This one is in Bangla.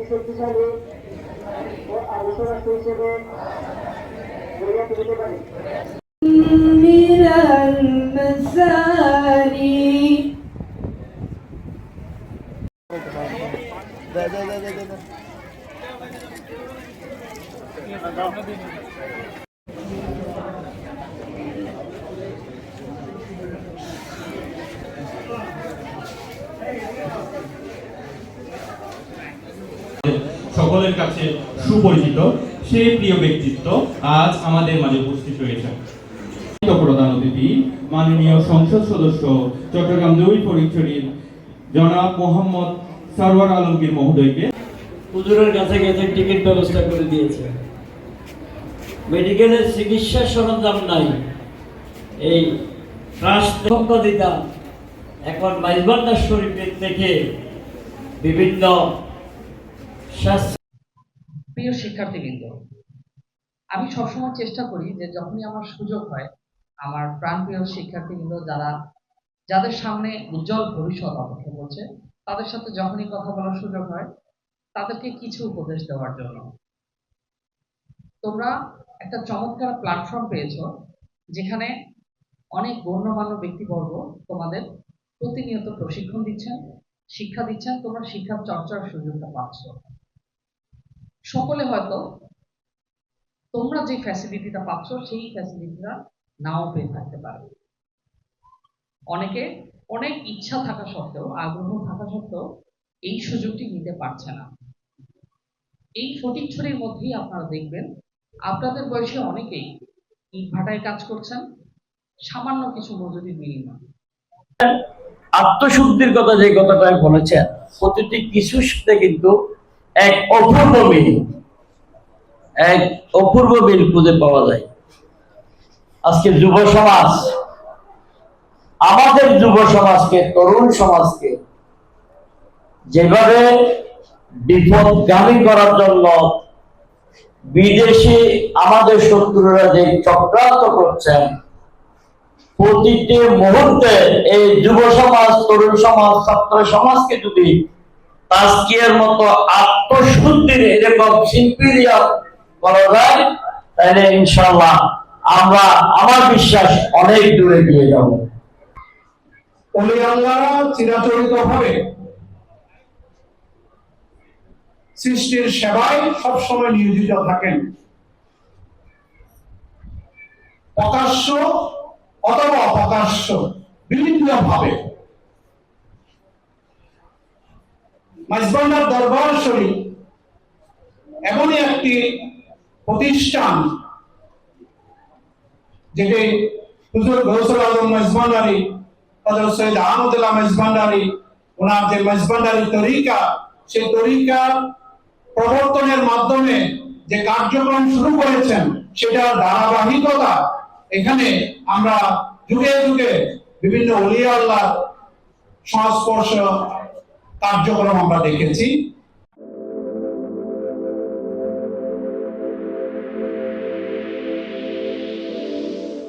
শক্তিশালী ও আদর্শ রাষ্ট্র হিসেবে গড়িয়া তুলতে পারি। সকলের কাছে সুপরিচিত সেই প্রিয় ব্যক্তিত্ব আজ আমাদের মাঝে উপস্থিত রয়েছেন। প্রধান অতিথি মাননীয় সংসদ সদস্য চট্টগ্রাম ২ ফটিকছড়ির জনাব মোহাম্মদ সরওয়ার আলমগীর মহোদয়কে হুজুরের কাছে গেছে টিকিট ব্যবস্থা করে দিয়েছে। মেডিকেলের চিকিৎসা সরঞ্জাম নাই, এই ট্রাস্ট দিতা এখন মাইজবান্ডার শরীফের থেকে বিভিন্ন প্রিয় শিক্ষার্থীবৃন্দ, আমি সবসময় চেষ্টা করি যে যখনই আমার সুযোগ হয় আমার প্রাণপ্রিয় শিক্ষার্থীবৃন্দ যাদের সামনে উজ্জ্বল ভবিষ্যৎ অপেক্ষা করছে তাদের সাথে যখনই কথা বলার সুযোগ হয় তাদেরকে কিছু উপদেশ দেওয়ার জন্য। তোমরা একটা চমৎকার প্ল্যাটফর্ম পেয়েছো যেখানে অনেক গণ্যমান্য ব্যক্তিবর্গ তোমাদের প্রতিনিয়ত প্রশিক্ষণ দিচ্ছেন, শিক্ষা দিচ্ছেন, তোমরা শিক্ষার চর্চার সুযোগটা পাচ্ছ। সকলে হয়তো তোমরা যে ফ্যাসিলিটিটা পাচ্ছ সেই ফ্যাসিলিটিটা নাও পেয়ে থাকতে পারে। অনেকে অনেক ইচ্ছা থাকা সত্ত্বেও, আগ্রহ থাকা সত্ত্বেও এই সুযোগটি নিতে পারছে না। এই ফটিকছড়ির মধ্যেই আপনারা দেখবেন আপনাদের বয়সে অনেকেই ইটভাটায় কাজ করছেন সামান্য কিছু মজুরির বিনিময়ে। আত্মশুদ্ধির কথা যে কথাটা বলেছেন, প্রতিটি কিছুতে কিন্তু এক অপূর্ব মিল খুঁজে পাওয়া যায়। আজকে যুব সমাজ, আমাদের যুব সমাজকে, তরুণ সমাজকে যেভাবে বিপদগামী করার জন্য বিদেশি আমাদের শত্রুরা যে চক্রান্ত করছেন, প্রতিটি মুহূর্তে এই যুব সমাজ, তরুণ সমাজ, ছাত্র সমাজকে যদি তাজকিয়ার মতো আত্মশুদ্ধির এরকম শিল্পীরিয়া করা যায় তাহলে ইনশাআল্লাহ আমরা, আমার বিশ্বাস, অনেক দূরে গিয়ে যাব। ওলি আল্লাহরা চিরাচরিতভাবে সৃষ্টির সেবায় সবসময় নিয়োজিত থাকেন, প্রকাশ্য অথবা অপ্রকাশ্য বিভিন্ন ভাবে। মাইজবান্ডার দরবার শরীফ এমনই একটি প্রতিষ্ঠান যেটি হুজুর গৌসুল আজম মেজবান্ডারি, হযরত সৈয়দ আহমদুল্লাহ মেজবান্ডারি, ওনার যে মেজবান্ডারি তরিকা, সেই তরিকার প্রবর্তনের মাধ্যমে যে কার্যক্রম শুরু করেছেন সেটার ধারাবাহিকতা এখানে আমরা যুগে যুগে বিভিন্ন ওলিয়া আল্লাহর সংস্পর্শ কার্যক্রম আমরা দেখেছি।